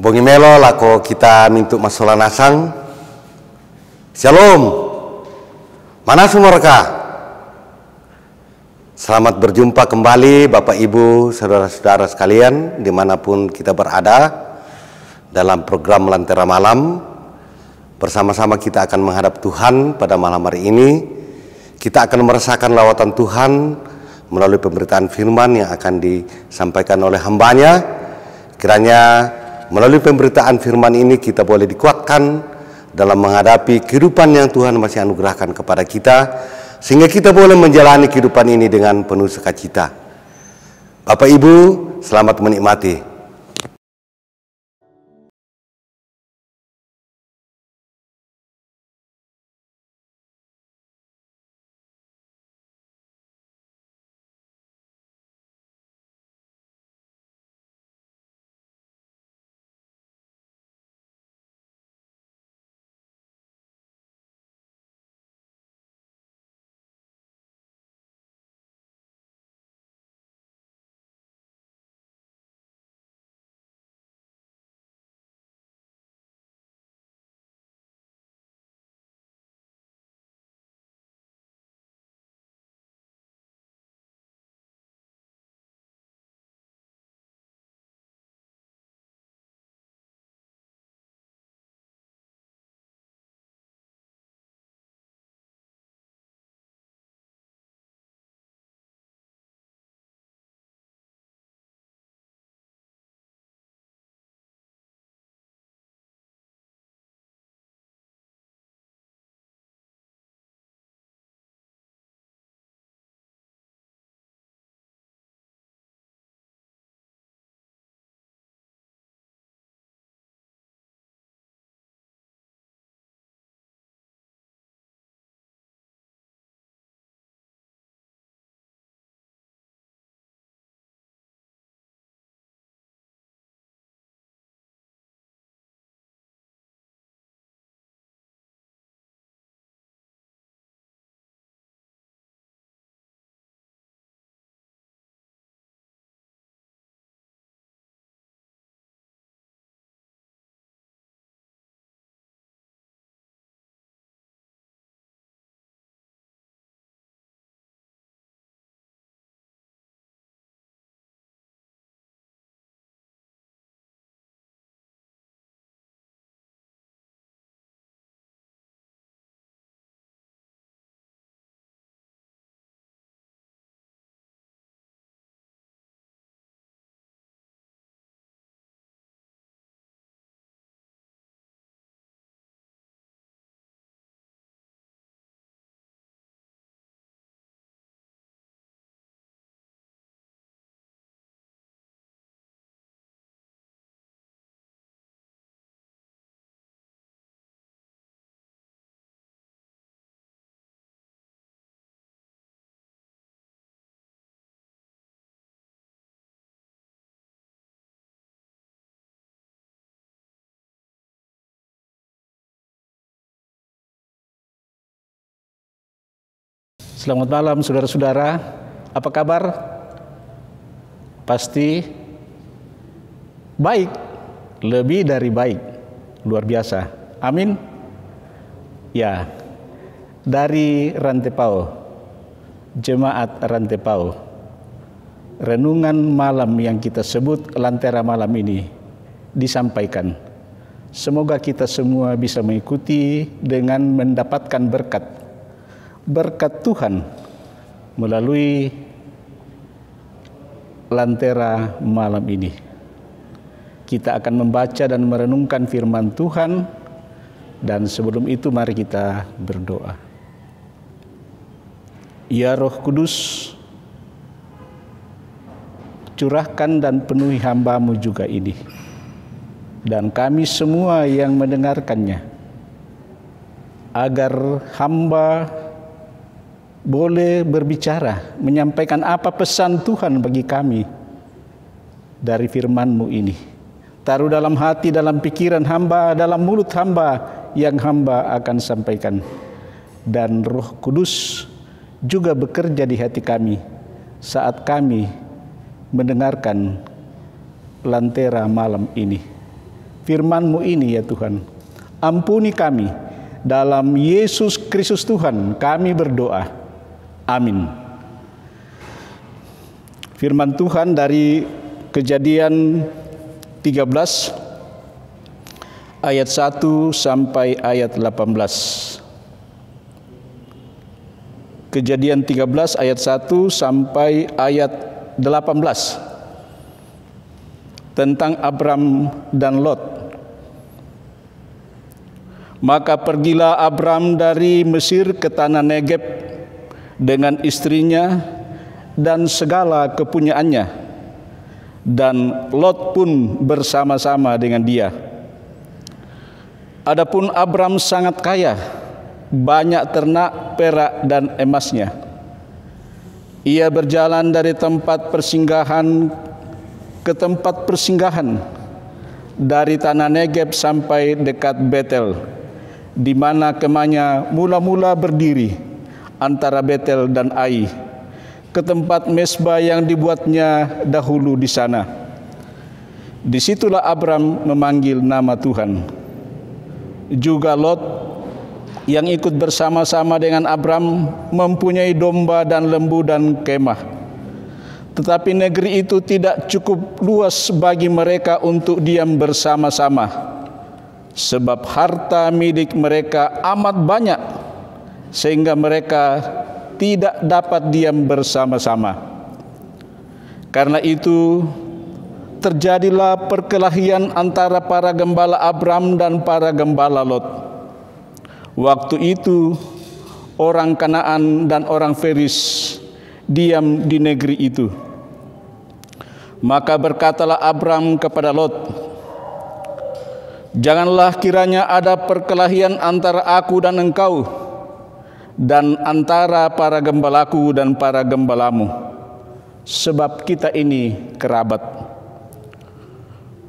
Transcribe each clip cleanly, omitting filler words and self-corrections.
Pongi melo lako kita mintuk masola nasang. Shalom. Mana semua mereka? Selamat berjumpa kembali Bapak Ibu, saudara-saudara sekalian dimanapun kita berada dalam program Lentera Malam. Bersama-sama kita akan menghadap Tuhan pada malam hari ini. Kita akan merasakan lawatan Tuhan melalui pemberitaan firman yang akan disampaikan oleh hambanya. Kiranya melalui pemberitaan firman ini kita boleh dikuatkan dalam menghadapi kehidupan yang Tuhan masih anugerahkan kepada kita, sehingga kita boleh menjalani kehidupan ini dengan penuh sukacita. Bapak Ibu, selamat menikmati. Selamat malam saudara-saudara, apa kabar? Pasti baik, lebih dari baik, luar biasa, amin. Ya, dari Rantepao, Jemaat Rantepao, renungan malam yang kita sebut Lentera Malam ini disampaikan. Semoga kita semua bisa mengikuti dengan mendapatkan berkat Tuhan melalui Lentera Malam ini. Kita akan membaca dan merenungkan firman Tuhan, dan sebelum itu mari kita berdoa. Ya Roh Kudus, curahkan dan penuhi hamba-Mu juga ini, dan kami semua yang mendengarkannya, agar hamba boleh berbicara, menyampaikan apa pesan Tuhan bagi kami dari firman-Mu ini. Taruh dalam hati, dalam pikiran hamba, dalam mulut hamba yang hamba akan sampaikan. Dan Roh Kudus juga bekerja di hati kami saat kami mendengarkan Lentera Malam ini. firman-Mu ini ya Tuhan. Ampuni kami, dalam Yesus Kristus Tuhan kami berdoa. Amin. Firman Tuhan dari Kejadian 13 ayat 1 sampai ayat 18. Kejadian 13 ayat 1 sampai ayat 18 tentang Abram dan Lot. Maka pergilah Abram dari Mesir ke tanah Negeb dengan istrinya dan segala kepunyaannya, dan Lot pun bersama-sama dengan dia. Adapun Abram sangat kaya, banyak ternak, perak, dan emasnya. Ia berjalan dari tempat persinggahan ke tempat persinggahan, dari tanah Negeb sampai dekat Betel, di mana kemahnya mula-mula berdiri antara Betel dan Ai, ke tempat mezbah yang dibuatnya dahulu di sana. Disitulah Abram memanggil nama Tuhan. Juga Lot yang ikut bersama-sama dengan Abram mempunyai domba dan lembu dan kemah. Tetapi negeri itu tidak cukup luas bagi mereka untuk diam bersama-sama, sebab harta milik mereka amat banyak, sehingga mereka tidak dapat diam bersama-sama. Karena itu terjadilah perkelahian antara para gembala Abram dan para gembala Lot. Waktu itu orang Kanaan dan orang Feris diam di negeri itu. Maka berkatalah Abram kepada Lot, "Janganlah kiranya ada perkelahian antara aku dan engkau, dan antara para gembalaku dan para gembalamu, sebab kita ini kerabat.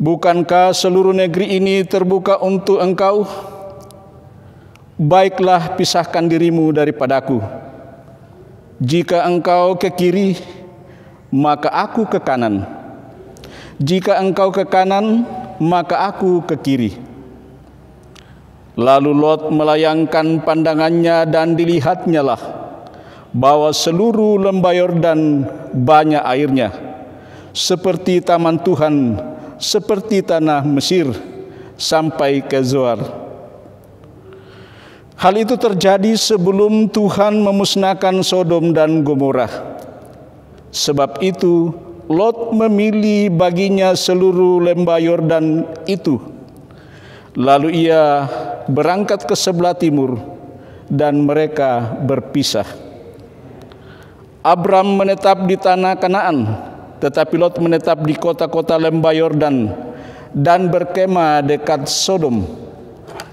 Bukankah seluruh negeri ini terbuka untuk engkau? Baiklah, pisahkan dirimu daripadaku. Jika engkau ke kiri, maka aku ke kanan. Jika engkau ke kanan, maka aku ke kiri." Lalu Lot melayangkan pandangannya dan dilihatnya lah bahwa seluruh lembah Yordan banyak airnya, seperti taman Tuhan, seperti tanah Mesir, sampai ke Zoar. Hal itu terjadi sebelum Tuhan memusnahkan Sodom dan Gomora. Sebab itu Lot memilih baginya seluruh lembah Yordan itu. Lalu ia berangkat ke sebelah timur, dan mereka berpisah. Abram menetap di tanah Kanaan, tetapi Lot menetap di kota-kota lembah Yordan dan berkemah dekat Sodom.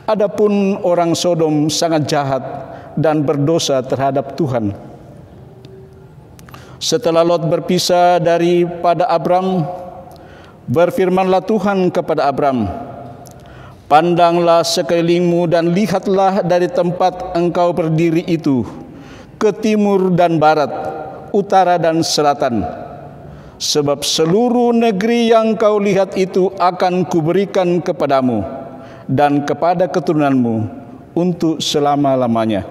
Adapun orang Sodom sangat jahat dan berdosa terhadap Tuhan. Setelah Lot berpisah daripada Abram, berfirmanlah Tuhan kepada Abram, "Pandanglah sekelilingmu dan lihatlah dari tempat engkau berdiri itu, ke timur dan barat, utara dan selatan. Sebab seluruh negeri yang kau lihat itu akan kuberikan kepadamu dan kepada keturunanmu untuk selama-lamanya.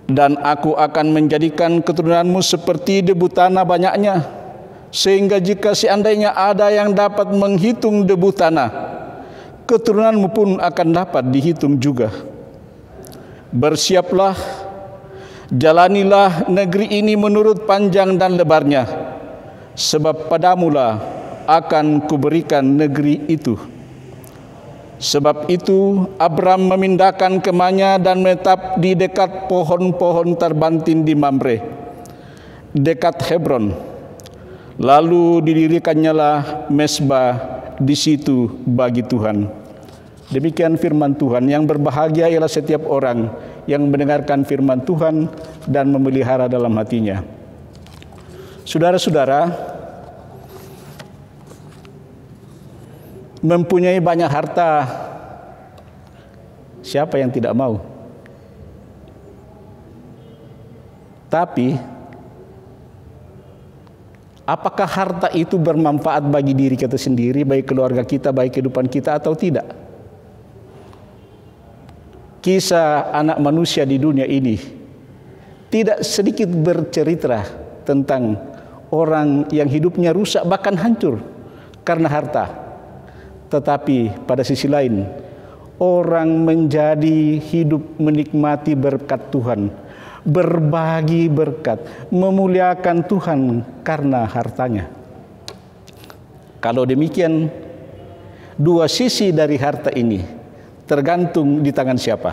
Dan aku akan menjadikan keturunanmu seperti debu tanah banyaknya, sehingga jika seandainya ada yang dapat menghitung debu tanah, keturunanmu pun akan dapat dihitung juga. Bersiaplah, jalanilah negeri ini menurut panjang dan lebarnya, sebab padamulah akan kuberikan negeri itu." Sebab itu Abram memindahkan kemahnya dan menetap di dekat pohon-pohon terbantin di Mamre, dekat Hebron. Lalu didirikannya mezbah di situ bagi Tuhan. Demikian firman Tuhan. Yang berbahagia ialah setiap orang yang mendengarkan firman Tuhan dan memelihara dalam hatinya. Saudara-saudara, mempunyai banyak harta, siapa yang tidak mau? Tapi Apakah harta itu bermanfaat bagi diri kita sendiri, bagi keluarga kita, bagi kehidupan kita atau tidak? Kisah anak manusia di dunia ini tidak sedikit bercerita tentang orang yang hidupnya rusak bahkan hancur karena harta. Tetapi pada sisi lain, orang menjadi hidup menikmati berkat Tuhan, berbagi berkat, memuliakan Tuhan karena hartanya. Kalau demikian, dua sisi dari harta ini tergantung di tangan siapa.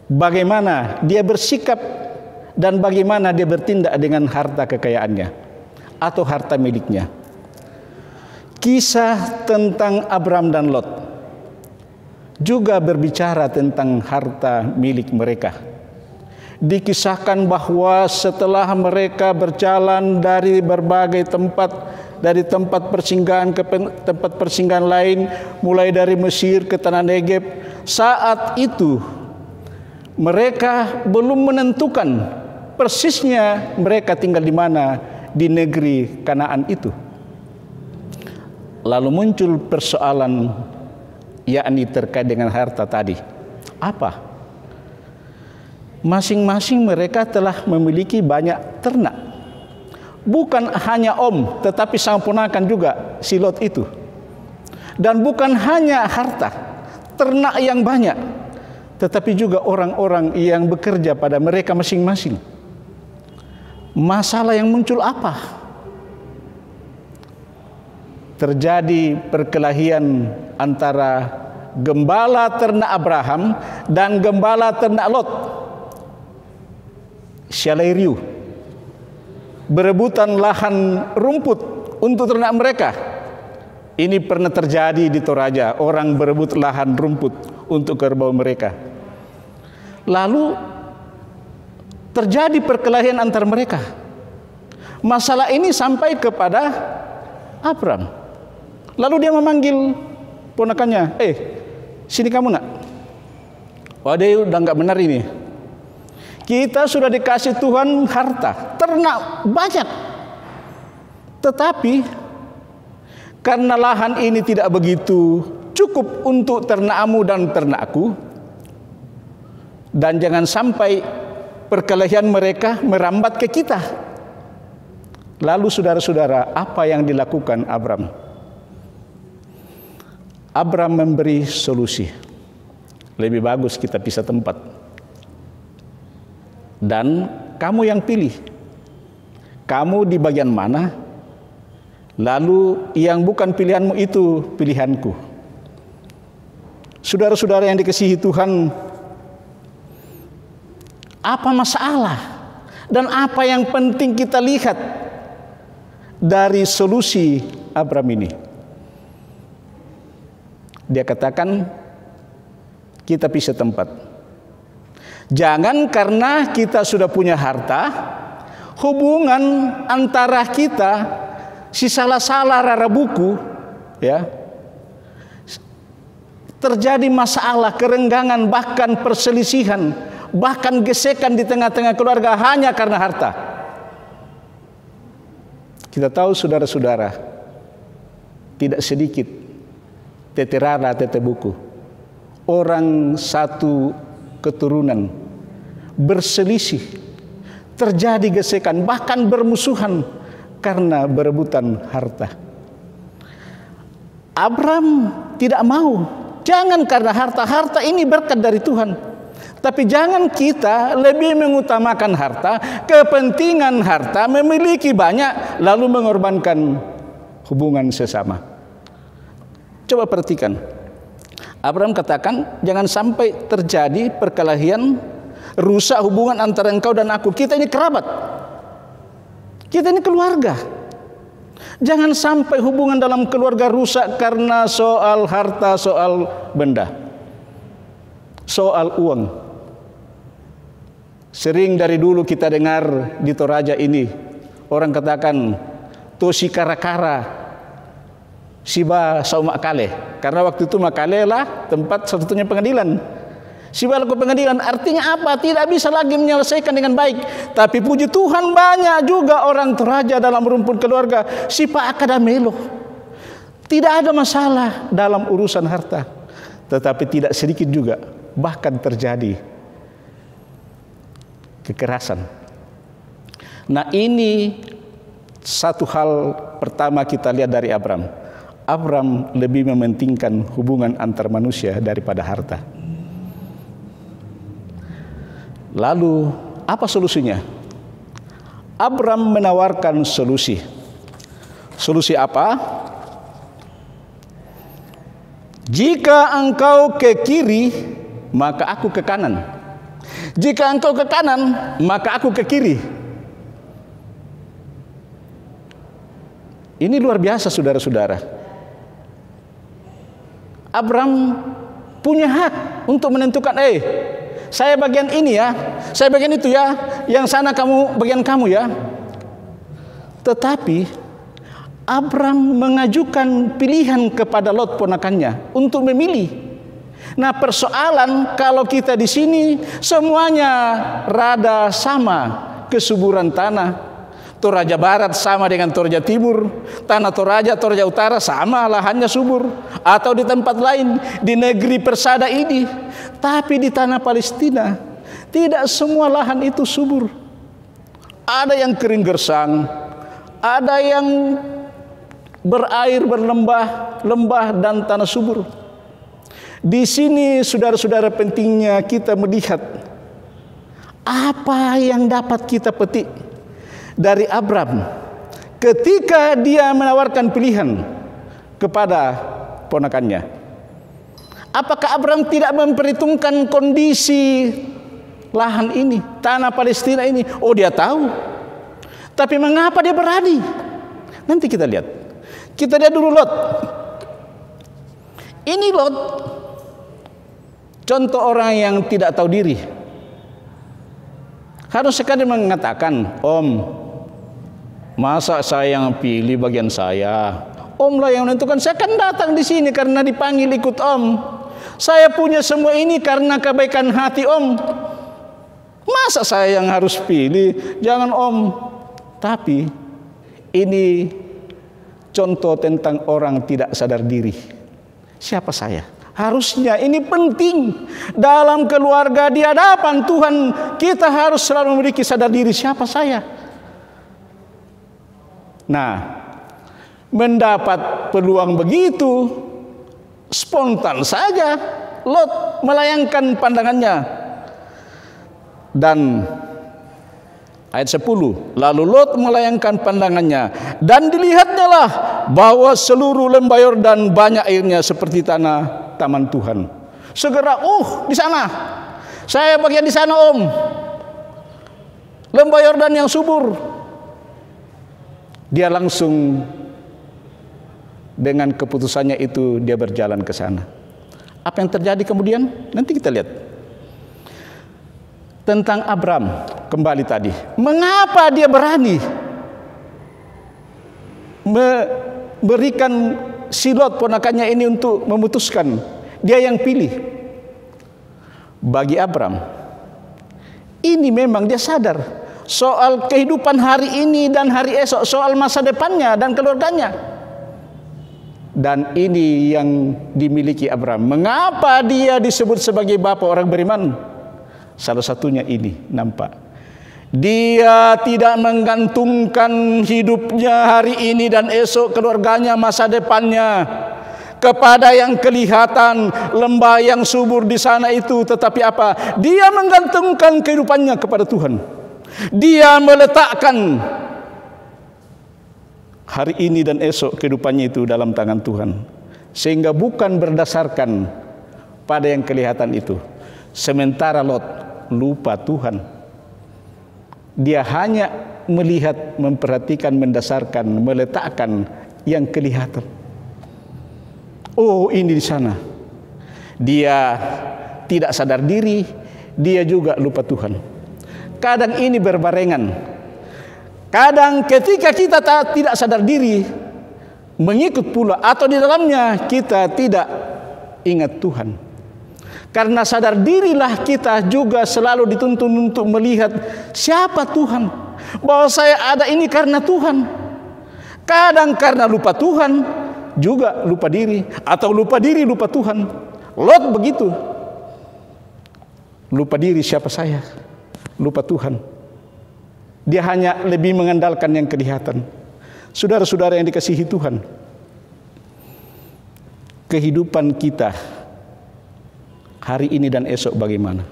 Bagaimana dia bersikap dan bagaimana dia bertindak dengan harta kekayaannya atau harta miliknya. Kisah tentang Abram dan Lot juga berbicara tentang harta milik mereka. Dikisahkan bahwa setelah mereka berjalan dari berbagai tempat, dari tempat persinggahan ke tempat persinggahan lain, mulai dari Mesir ke tanah Negeb, saat itu mereka belum menentukan persisnya mereka tinggal di mana di negeri Kanaan itu. Lalu muncul persoalan, yakni terkait dengan harta tadi. Apa? Masing-masing mereka telah memiliki banyak ternak. Bukan hanya om, tetapi sang ponakan juga si Lot itu. Dan bukan hanya harta, ternak yang banyak, tetapi juga orang-orang yang bekerja pada mereka masing-masing. Masalah yang muncul apa? Terjadi perkelahian antara gembala ternak Abraham dan gembala ternak Lot. Syaleriu berebutan lahan rumput untuk ternak mereka. Ini pernah terjadi di Toraja, orang berebut lahan rumput untuk kerbau mereka. Lalu terjadi perkelahian antar mereka. Masalah ini sampai kepada Abram. Lalu dia memanggil ponakannya, sini kamu nak. Wah, dia udah nggak benar ini. Kita sudah dikasih Tuhan harta, ternak banyak. Tetapi karena lahan ini tidak begitu cukup untuk ternakmu dan ternakku, dan jangan sampai perkelahian mereka merambat ke kita. Lalu saudara-saudara, apa yang dilakukan Abram? Abram memberi solusi. Lebih bagus kita pisah tempat. Dan kamu yang pilih. Kamu di bagian mana? Lalu yang bukan pilihanmu itu pilihanku. Saudara-saudara yang dikasihi Tuhan, apa masalah dan apa yang penting kita lihat dari solusi Abram ini? Dia katakan, kita pisah tempat. Jangan karena kita sudah punya harta, hubungan antara kita si salah-salah rara buku, ya, terjadi masalah, kerenggangan, bahkan perselisihan, bahkan gesekan di tengah-tengah keluarga hanya karena harta. Kita tahu saudara-saudara, tidak sedikit tete rara tete buku, orang satu keturunan berselisih, terjadi gesekan, bahkan bermusuhan karena berebutan harta. Abram tidak mau. Jangan karena harta ini berkat dari Tuhan. Tapi jangan kita lebih mengutamakan harta, kepentingan harta, memiliki banyak, lalu mengorbankan hubungan sesama. Coba perhatikan. Abram katakan, jangan sampai terjadi perkelahian, rusak hubungan antara engkau dan aku. Kita ini kerabat. Kita ini keluarga. Jangan sampai hubungan dalam keluarga rusak karena soal harta, soal benda, soal uang. Sering dari dulu kita dengar di Toraja ini, orang katakan, tosi kara-kara, siba sau makale. Karena waktu itu makale lah tempat satu-satunya pengadilan. Si pelaku pengadilan artinya apa? Tidak bisa lagi menyelesaikan dengan baik. Tapi puji Tuhan banyak juga orang toraja dalam rumpun keluarga. Si Pak Akadamelo. Tidak ada masalah dalam urusan harta. Tetapi tidak sedikit juga bahkan terjadi kekerasan. Nah, ini satu hal pertama kita lihat dari Abram. Abram lebih mementingkan hubungan antar manusia daripada harta. Lalu apa solusinya? Abram menawarkan solusi. Solusi apa? Jika engkau ke kiri, maka aku ke kanan. Jika engkau ke kanan, maka aku ke kiri. Ini luar biasa, saudara-saudara. Abram punya hak untuk menentukan, saya bagian ini ya, saya bagian itu ya, yang sana kamu bagian kamu ya. Tetapi Abram mengajukan pilihan kepada Lot ponakannya untuk memilih. Nah, persoalan kalau kita di sini semuanya rada sama kesuburan tanah. Toraja Barat sama dengan Toraja Timur, tanah Toraja Utara sama lahannya subur, atau di tempat lain di negeri persada ini. Tapi di tanah Palestina tidak semua lahan itu subur. Ada yang kering gersang, ada yang berair berlembah dan tanah subur. Di sini saudara-saudara pentingnya kita melihat apa yang dapat kita petik dari Abram ketika dia menawarkan pilihan kepada ponakannya. Apakah Abram tidak memperhitungkan kondisi lahan ini, tanah Palestina ini? Oh, dia tahu. Tapi mengapa dia berani? Nanti kita lihat. Kita lihat dulu Lot. Ini Lot, contoh orang yang tidak tahu diri. Harus sekali mengatakan, Om, masa saya yang pilih bagian saya? Om lah yang menentukan. Saya kan datang di sini karena dipanggil ikut Om. Saya punya semua ini karena kebaikan hati Om. Masa saya yang harus pilih? Jangan Om. Tapi ini contoh tentang orang tidak sadar diri. Siapa saya? Harusnya ini penting dalam keluarga, di hadapan Tuhan kita harus selalu memiliki sadar diri. Siapa saya? Nah, mendapat peluang begitu spontan saja Lot melayangkan pandangannya. Dan ayat 10, lalu Lot melayangkan pandangannya, dan dilihatnya lah bahwa seluruh lembah Yordan banyak airnya seperti tanah taman Tuhan. Segera, di sana, saya bagian di sana Om, lembah Yordan yang subur. Dia langsung dengan keputusannya itu dia berjalan ke sana. Apa yang terjadi kemudian? Nanti kita lihat. Tentang Abram kembali tadi. Mengapa dia berani memberikan si Lot ponakannya ini untuk memutuskan? Dia yang pilih. Bagi Abram, ini memang dia sadar soal kehidupan hari ini dan hari esok, soal masa depannya dan keluarganya. Dan ini yang dimiliki Abram. Mengapa dia disebut sebagai bapa orang beriman? Salah satunya ini nampak. Dia tidak menggantungkan hidupnya hari ini dan esok, keluarganya, masa depannya kepada yang kelihatan lembah yang subur di sana itu. Tetapi apa? Dia menggantungkan kehidupannya kepada Tuhan. Dia meletakkan hari ini dan esok kehidupannya itu dalam tangan Tuhan. Sehingga bukan berdasarkan pada yang kelihatan itu. Sementara Lot lupa Tuhan. Dia hanya melihat, memperhatikan, mendasarkan, meletakkan yang kelihatan. Oh, ini di sana. Dia tidak sadar diri, dia juga lupa Tuhan. Kadang ini berbarengan. Kadang ketika kita tidak sadar diri, mengikut pula atau di dalamnya kita tidak ingat Tuhan. Karena sadar dirilah kita juga selalu dituntun untuk melihat siapa Tuhan. Bahwa saya ada ini karena Tuhan. Kadang karena lupa Tuhan, juga lupa diri. Atau lupa diri, lupa Tuhan. Lot begitu. Lupa diri siapa saya. Lupa Tuhan. Dia hanya lebih mengandalkan yang kelihatan. Saudara-saudara yang dikasihi Tuhan, kehidupan kita hari ini dan esok bagaimana?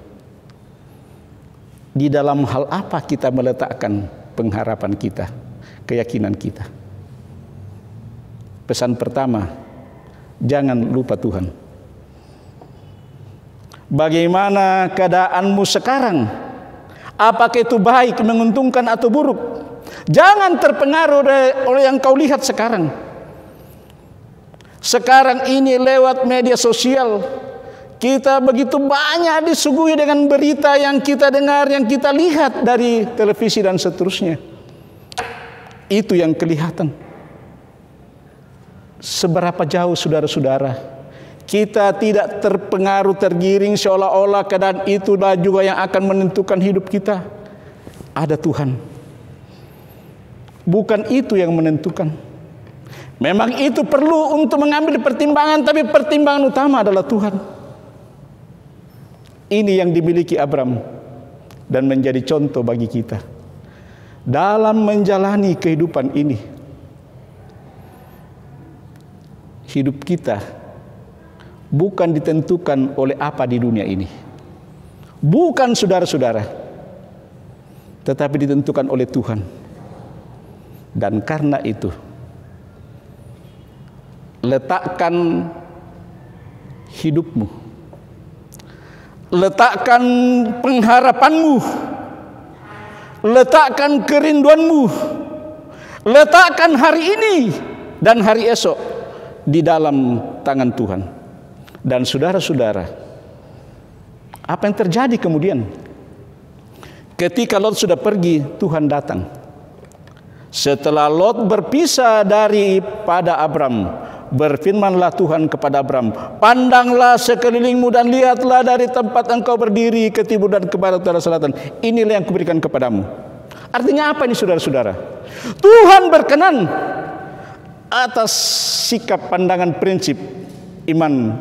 Di dalam hal apa kita meletakkan pengharapan kita, keyakinan kita? Pesan pertama, jangan lupa Tuhan. Bagaimana keadaanmu sekarang? Apakah itu baik, menguntungkan atau buruk? Jangan terpengaruh oleh yang kau lihat sekarang. Sekarang ini lewat media sosial, kita begitu banyak disuguhi dengan berita yang kita dengar, yang kita lihat dari televisi dan seterusnya. Itu yang kelihatan. Seberapa jauh saudara-saudara kita tidak terpengaruh, tergiring seolah-olah keadaan itulah juga yang akan menentukan hidup kita. Ada Tuhan. Bukan itu yang menentukan. Memang itu perlu untuk mengambil pertimbangan, tapi pertimbangan utama adalah Tuhan. Ini yang dimiliki Abram dan menjadi contoh bagi kita dalam menjalani kehidupan ini. Hidup kita bukan ditentukan oleh apa di dunia ini. Bukan saudara-saudara, tetapi ditentukan oleh Tuhan. Dan karena itu, letakkan hidupmu, letakkan pengharapanmu, letakkan kerinduanmu, letakkan hari ini dan hari esok di dalam tangan Tuhan. Dan saudara-saudara, apa yang terjadi kemudian? Ketika Lot sudah pergi, Tuhan datang. Setelah Lot berpisah daripada Abram, berfirmanlah Tuhan kepada Abram, pandanglah sekelilingmu dan lihatlah dari tempat engkau berdiri ke timur dan ke barat utara selatan. Inilah yang kuberikan kepadamu. Artinya apa ini saudara-saudara? Tuhan berkenan atas sikap, pandangan, prinsip iman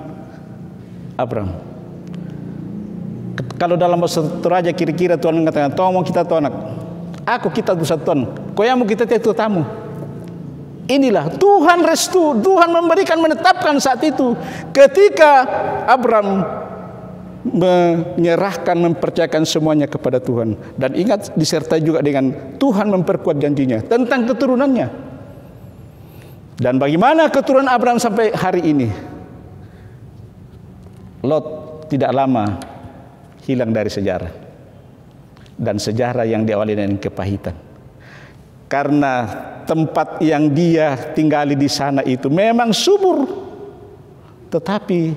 Abram. Kalau dalam bahasa Toraja kira-kira Tuhan mengatakan, "Tomo kita tonak, aku kita dosa Tuhan, koyamu kita tetu tamu." Inilah Tuhan restu, Tuhan memberikan, menetapkan saat itu ketika Abram menyerahkan, mempercayakan semuanya kepada Tuhan. Dan ingat, disertai juga dengan Tuhan memperkuat janjinya tentang keturunannya. Dan bagaimana keturunan Abram sampai hari ini? Lot tidak lama hilang dari sejarah. Dan sejarah yang diawali dengan kepahitan. Karena tempat yang dia tinggali di sana itu memang subur, tetapi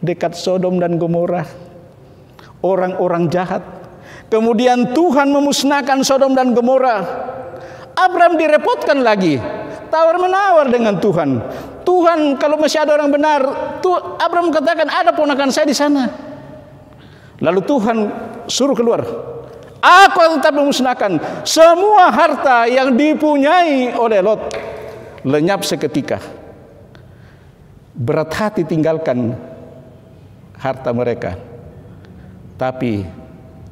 dekat Sodom dan Gomora, orang-orang jahat. Kemudian Tuhan memusnahkan Sodom dan Gomora. Abram direpotkan lagi, tawar-menawar dengan Tuhan. Tuhan, kalau masih ada orang benar, Abram katakan, ada ponakan saya di sana. Lalu Tuhan suruh keluar. Aku akan tetap memusnahkan semua harta yang dipunyai oleh Lot. Lenyap seketika. Berat hati tinggalkan harta mereka. Tapi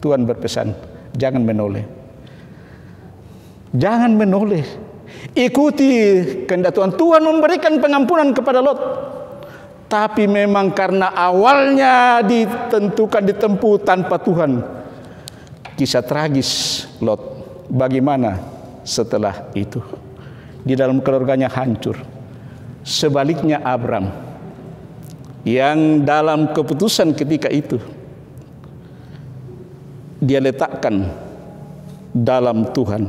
Tuhan berpesan, jangan menoleh. Jangan menoleh. Ikuti kehendak Tuhan. Tuhan memberikan pengampunan kepada Lot. Tapi memang karena awalnya ditentukan, ditempuh tanpa Tuhan. Kisah tragis Lot. Bagaimana setelah itu? Di dalam keluarganya hancur. Sebaliknya Abram, yang dalam keputusan ketika itu, dia letakkan dalam Tuhan.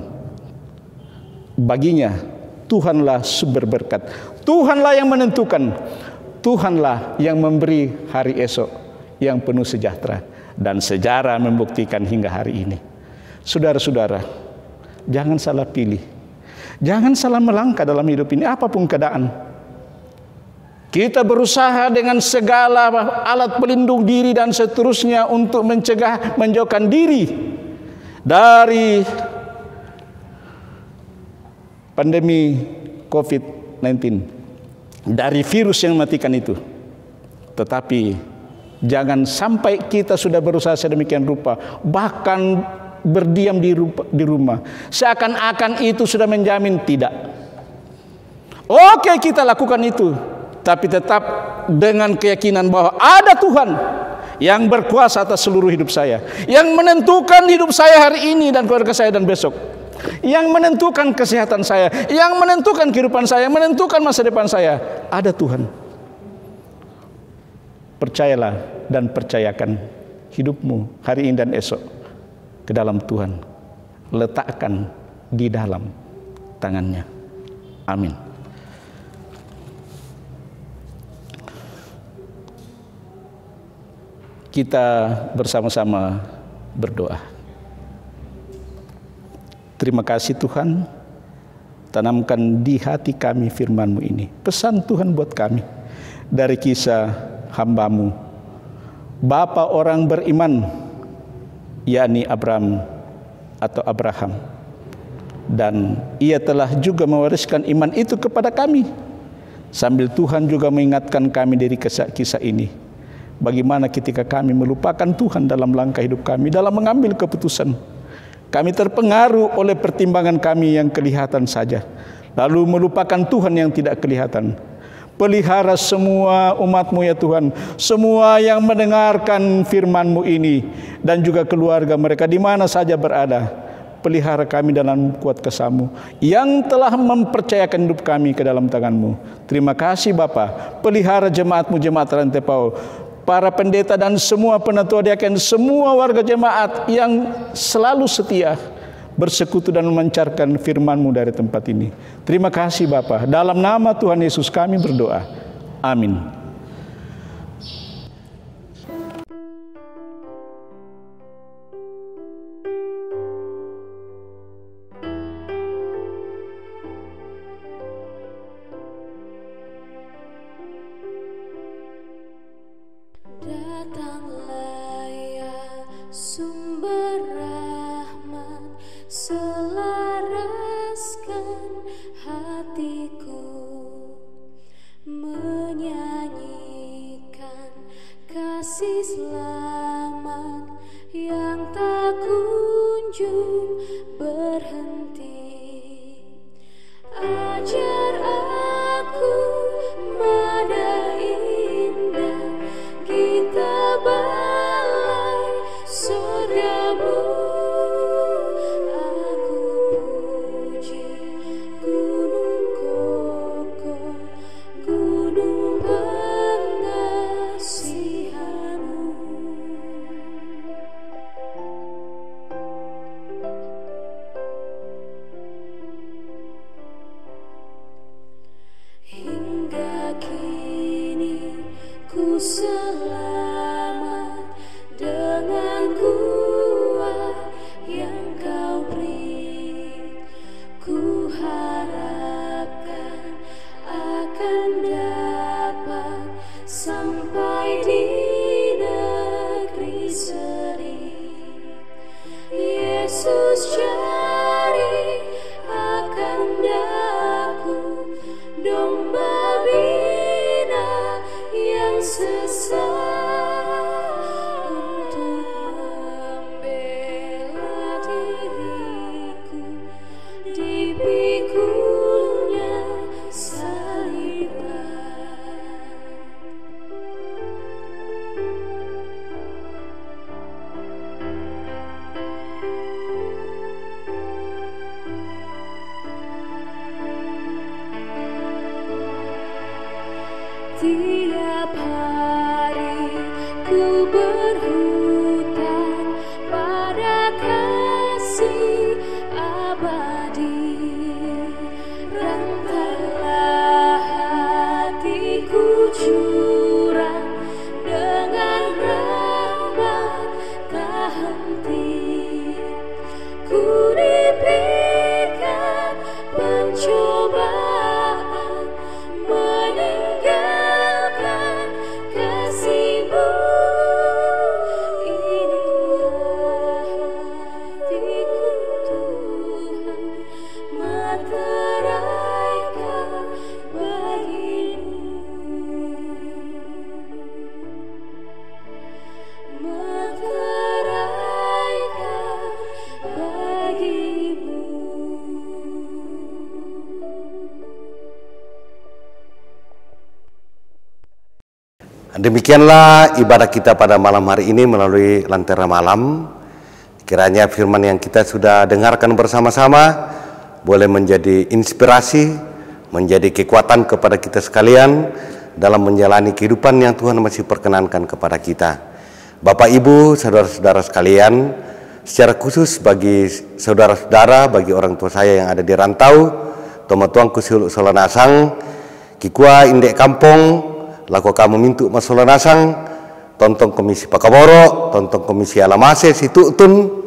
Baginya Tuhanlah sumber berkat. Tuhanlah yang menentukan. Tuhanlah yang memberi hari esok yang penuh sejahtera. Dan sejarah membuktikan hingga hari ini. Saudara-saudara, jangan salah pilih. Jangan salah melangkah dalam hidup ini, apapun keadaan. Kita berusaha dengan segala alat pelindung diri dan seterusnya untuk mencegah, menjauhkan diri dari pandemi COVID-19, dari virus yang mematikan itu. Tetapi jangan sampai kita sudah berusaha sedemikian rupa, bahkan berdiam di rumah, seakan-akan itu sudah menjamin. Tidak. Oke, kita lakukan itu, tapi tetap dengan keyakinan bahwa ada Tuhan yang berkuasa atas seluruh hidup saya, yang menentukan hidup saya hari ini dan keluarga saya dan besok, yang menentukan kesehatan saya, yang menentukan kehidupan saya, yang menentukan masa depan saya. Ada Tuhan. Percayalah dan percayakan hidupmu hari ini dan esok ke dalam Tuhan. Letakkan di dalam tangannya. Amin. Kita bersama-sama berdoa. Terima kasih Tuhan, tanamkan di hati kami firman-Mu ini. Pesan Tuhan buat kami dari kisah hamba-Mu, bapa orang beriman, yakni Abraham. Dan ia telah juga mewariskan iman itu kepada kami. Sambil Tuhan juga mengingatkan kami dari kisah ini. Bagaimana ketika kami melupakan Tuhan dalam langkah hidup kami, dalam mengambil keputusan. Kami terpengaruh oleh pertimbangan kami yang kelihatan saja, lalu melupakan Tuhan yang tidak kelihatan. Pelihara semua umat-Mu ya Tuhan, semua yang mendengarkan firman-Mu ini, dan juga keluarga mereka di mana saja berada. Pelihara kami dalam kuat kasih-Mu yang telah mempercayakan hidup kami ke dalam tangan-Mu. Terima kasih Bapa. Pelihara jemaat-Mu, jemaat Rantai Paul, para pendeta dan semua penatua diaken, semua warga jemaat yang selalu setia bersekutu dan memancarkan firman-Mu dari tempat ini. Terima kasih Bapa. Dalam nama Tuhan Yesus kami berdoa. Amin. Datanglah ya sumber rahmat, selaraskan hatiku menyanyi Demikianlah ibadah kita pada malam hari ini melalui Lentera Malam. Kiranya firman yang kita sudah dengarkan bersama-sama boleh menjadi inspirasi, menjadi kekuatan kepada kita sekalian dalam menjalani kehidupan yang Tuhan masih perkenankan kepada kita. Bapak, Ibu, saudara-saudara sekalian, secara khusus bagi saudara-saudara, bagi orang tua saya yang ada di rantau, toma tuangku siluk solanasang, kikua indek kampung, laku kamu mintu masolanasang, tontong komisi pakaboro, tontong komisi alamase situtun,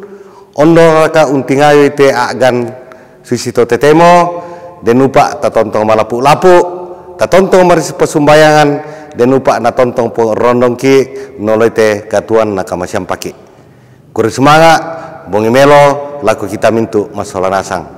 ondoraka untingayo ite agan susito tetemo, denupa tatontong malapu-lapu, tatontong maris pesumbayangan, denupa na tontong rondong ki noloite katuan nakamasyam paki. Kuri semangat, bongi melo, laku kita mintu masolanasang.